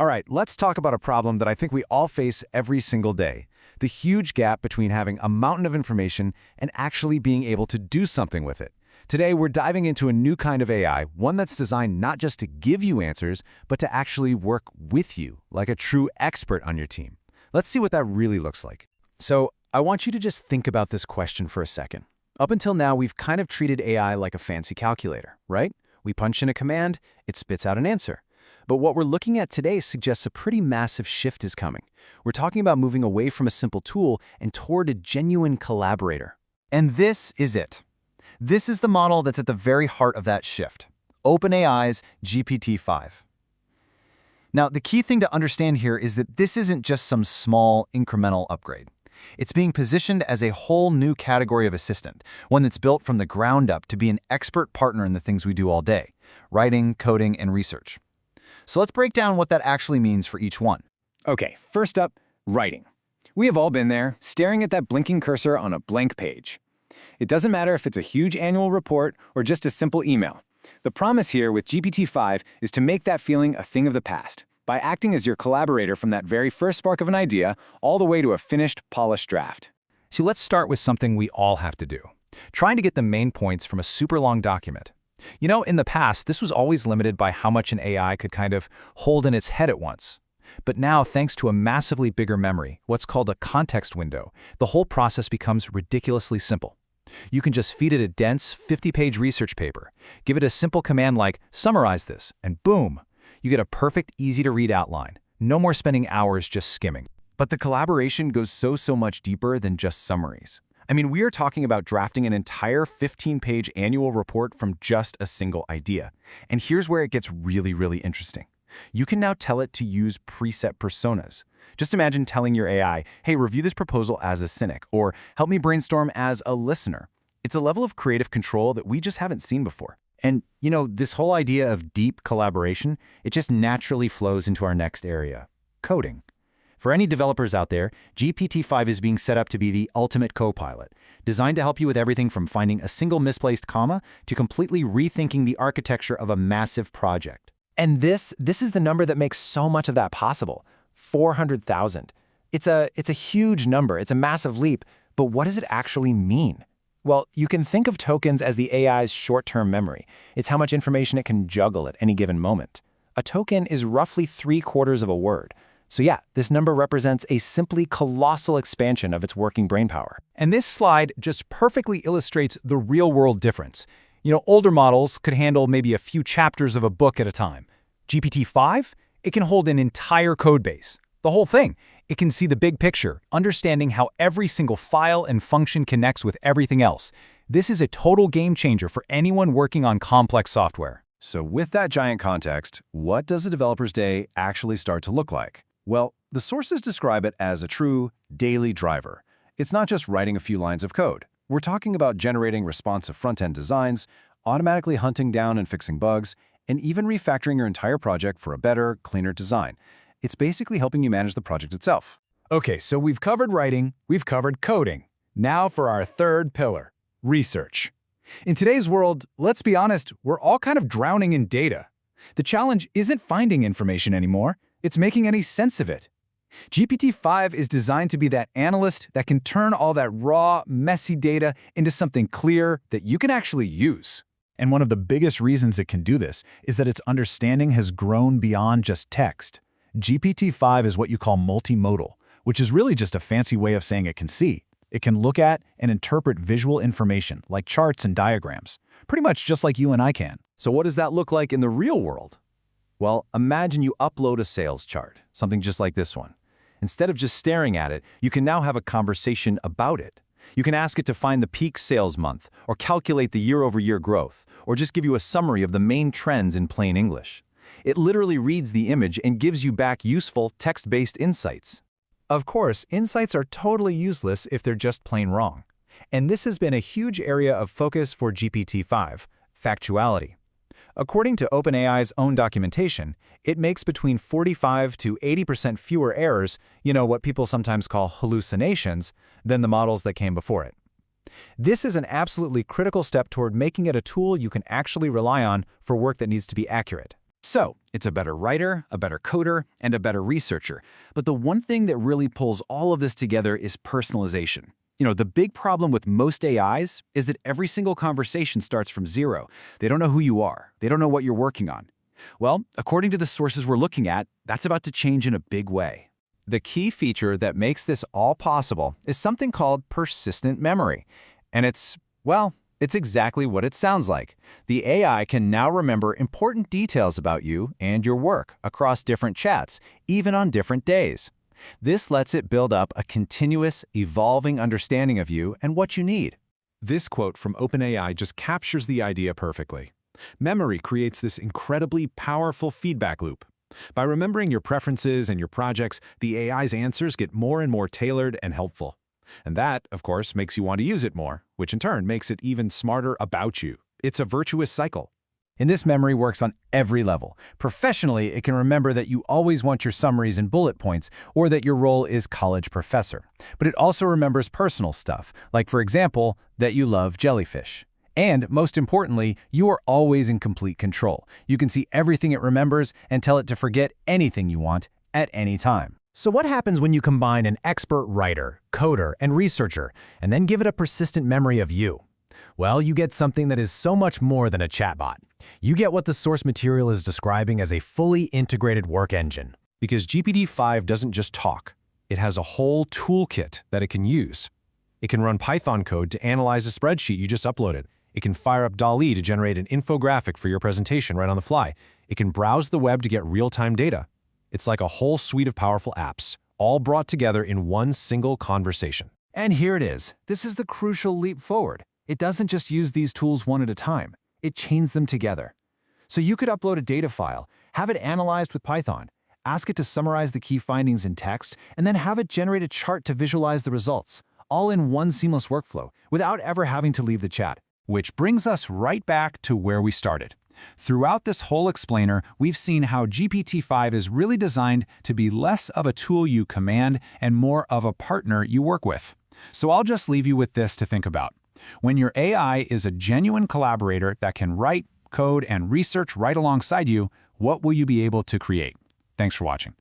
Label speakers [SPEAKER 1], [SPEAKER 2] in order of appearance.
[SPEAKER 1] All right, let's talk about a problem that I think we all face every single day. The huge gap between having a mountain of information and actually being able to do something with it. Today, we're diving into a new kind of AI, one that's designed not just to give you answers, but to actually work with you, like a true expert on your team. Let's see what that really looks like.
[SPEAKER 2] So, I want you to just think about this question for a second. Up until now, we've kind of treated AI like a fancy calculator, right? We punch in a command, it spits out an answer. But what we're looking at today suggests a pretty massive shift is coming. We're talking about moving away from a simple tool and toward a genuine collaborator.
[SPEAKER 3] And this is it. This is the model that's at the very heart of that shift. OpenAI's GPT-5. Now, the key thing to understand here is that this isn't just some small, incremental upgrade. It's being positioned as a whole new category of assistant, one that's built from the ground up to be an expert partner in the things we do all day: writing, coding, and research. So let's break down what that actually means for each one.
[SPEAKER 4] Okay, first up, writing. We have all been there, staring at that blinking cursor on a blank page. It doesn't matter if it's a huge annual report or just a simple email. The promise here with GPT-5 is to make that feeling a thing of the past, by acting as your collaborator from that very first spark of an idea all the way to a finished, polished draft.
[SPEAKER 1] So let's start with something we all have to do: trying to get the main points from a super long document. You know, in the past, this was always limited by how much an AI could kind of hold in its head at once. But now, thanks to a massively bigger memory, what's called a context window, the whole process becomes ridiculously simple. You can just feed it a dense 50-page research paper, give it a simple command like "summarize this," and boom, you get a perfect, easy-to-read outline. No more spending hours just skimming.
[SPEAKER 3] But the collaboration goes so much deeper than just summaries. I mean, we are talking about drafting an entire 15-page annual report from just a single idea. And here's where it gets really interesting. You can now tell it to use preset personas. Just imagine telling your AI, hey, review this proposal as a cynic, or help me brainstorm as a listener. It's a level of creative control that we just haven't seen before.
[SPEAKER 2] And, you know, this whole idea of deep collaboration, it just naturally flows into our next area: coding. For any developers out there, GPT-5 is being set up to be the ultimate co-pilot, designed to help you with everything from finding a single misplaced comma to completely rethinking the architecture of a massive project.
[SPEAKER 5] And this is the number that makes so much of that possible: 400,000. It's a huge number, it's a massive leap, but what does it actually mean? Well, you can think of tokens as the AI's short-term memory. It's how much information it can juggle at any given moment. A token is roughly 3/4 of a word. So yeah, this number represents a simply colossal expansion of its working brainpower.
[SPEAKER 1] And this slide just perfectly illustrates the real-world difference. You know, older models could handle maybe a few chapters of a book at a time. GPT-5, it can hold an entire code base. The whole thing. It can see the big picture, understanding how every single file and function connects with everything else. This is a total game changer for anyone working on complex software.
[SPEAKER 3] So with that giant context, what does a developer's day actually start to look like? Well, the sources describe it as a true daily driver. It's not just writing a few lines of code. We're talking about generating responsive front-end designs, automatically hunting down and fixing bugs, and even refactoring your entire project for a better, cleaner design. It's basically helping you manage the project itself.
[SPEAKER 1] Okay, so we've covered writing, we've covered coding. Now for our third pillar: research. In today's world, let's be honest, we're all kind of drowning in data. The challenge isn't finding information anymore, it's making any sense of it. GPT-5 is designed to be that analyst that can turn all that raw, messy data into something clear that you can actually use. And one of the biggest reasons it can do this is that its understanding has grown beyond just text. GPT-5 is what you call multimodal, which is really just a fancy way of saying it can see. It can look at and interpret visual information, like charts and diagrams, pretty much just like you and I can.
[SPEAKER 3] So what does that look like in the real world? Well, imagine you upload a sales chart, something just like this one. Instead of just staring at it, you can now have a conversation about it. You can ask it to find the peak sales month, or calculate the year-over-year growth, or just give you a summary of the main trends in plain English. It literally reads the image and gives you back useful text-based insights.
[SPEAKER 1] Of course, insights are totally useless if they're just plain wrong. And this has been a huge area of focus for GPT-5, factuality. According to OpenAI's own documentation, it makes between 45 to 80% fewer errors, you know, what people sometimes call hallucinations, than the models that came before it. This is an absolutely critical step toward making it a tool you can actually rely on for work that needs to be accurate. So, it's a better writer, a better coder, and a better researcher. But the one thing that really pulls all of this together is personalization. The big problem with most AIs is that every single conversation starts from zero. They don't know who you are. They don't know what you're working on. Well, according to the sources we're looking at, that's about to change in a big way.
[SPEAKER 3] The key feature that makes this all possible is something called persistent memory. And it's exactly what it sounds like. The AI can now remember important details about you and your work across different chats, even on different days. This lets it build up a continuous, evolving understanding of you and what you need.
[SPEAKER 1] This quote from OpenAI just captures the idea perfectly. Memory creates this incredibly powerful feedback loop. By remembering your preferences and your projects, the AI's answers get more and more tailored and helpful. And that, of course, makes you want to use it more, which in turn makes it even smarter about you. It's a virtuous cycle.
[SPEAKER 3] And this memory works on every level. Professionally, it can remember that you always want your summaries and bullet points, or that your role is college professor. But it also remembers personal stuff, like, for example, that you love jellyfish. And, most importantly, you are always in complete control. You can see everything it remembers and tell it to forget anything you want at any time.
[SPEAKER 5] So what happens when you combine an expert writer, coder, and researcher, and then give it a persistent memory of you? Well, you get something that is so much more than a chatbot. You get what the source material is describing as a fully integrated work engine.
[SPEAKER 1] Because GPT-5 doesn't just talk. It has a whole toolkit that it can use. It can run Python code to analyze a spreadsheet you just uploaded. It can fire up DALL-E to generate an infographic for your presentation right on the fly. It can browse the web to get real-time data. It's like a whole suite of powerful apps, all brought together in one single conversation.
[SPEAKER 3] And here it is. This is the crucial leap forward. It doesn't just use these tools one at a time. It chains them together. So you could upload a data file, have it analyzed with Python, ask it to summarize the key findings in text, and then have it generate a chart to visualize the results, all in one seamless workflow, without ever having to leave the chat.
[SPEAKER 1] Which brings us right back to where we started. Throughout this whole explainer, we've seen how GPT-5 is really designed to be less of a tool you command and more of a partner you work with. So I'll just leave you with this to think about. When your AI is a genuine collaborator that can write, code, and research right alongside you, what will you be able to create? Thanks for watching.